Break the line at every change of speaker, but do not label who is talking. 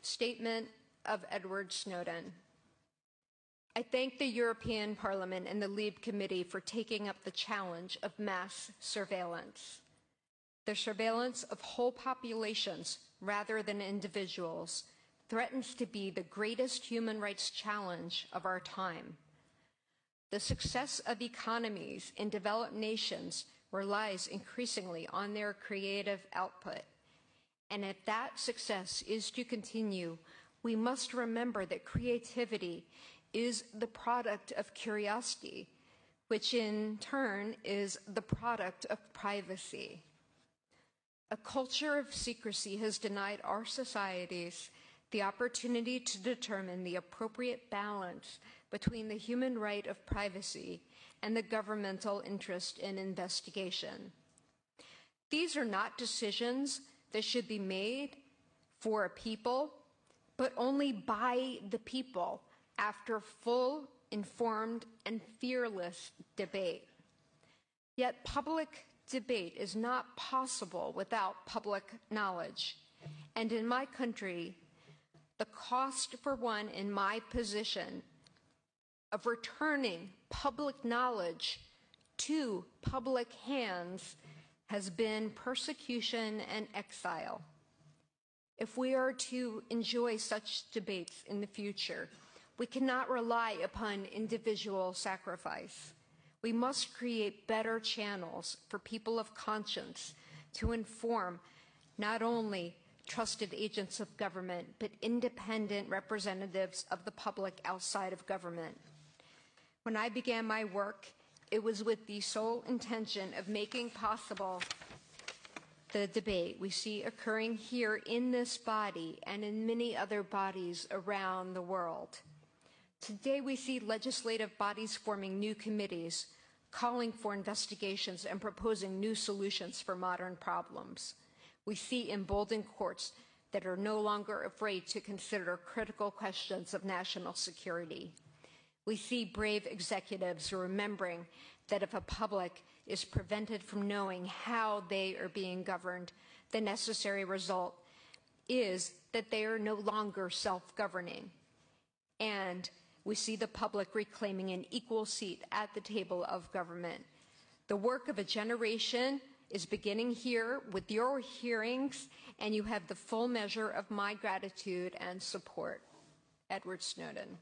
Statement of Edward Snowden. I thank the European Parliament and the LIBE Committee for taking up the challenge of mass surveillance. The surveillance of whole populations rather than individuals threatens to be the greatest human rights challenge of our time. The success of economies in developed nations relies increasingly on their creative output. And if that success is to continue, we must remember that creativity is the product of curiosity, which in turn is the product of privacy. A culture of secrecy has denied our societies the opportunity to determine the appropriate balance between the human right of privacy and the governmental interest in investigation. These are not decisions that should be made for a people, but only by the people after full, informed, and fearless debate. Yet public debate is not possible without public knowledge. And in my country, the cost for one in my position of returning public knowledge to public hands has been persecution and exile. If we are to enjoy such debates in the future, we cannot rely upon individual sacrifice. We must create better channels for people of conscience to inform not only trusted agents of government, but independent representatives of the public outside of government. When I began my work, it was with the sole intention of making possible the debate we see occurring here in this body and in many other bodies around the world. Today we see legislative bodies forming new committees, calling for investigations and proposing new solutions for modern problems. We see emboldened courts that are no longer afraid to consider critical questions of national security. We see brave executives remembering that if a public is prevented from knowing how they are being governed, the necessary result is that they are no longer self-governing. And we see the public reclaiming an equal seat at the table of government. The work of a generation is beginning here with your hearings, and you have the full measure of my gratitude and support. Edward Snowden.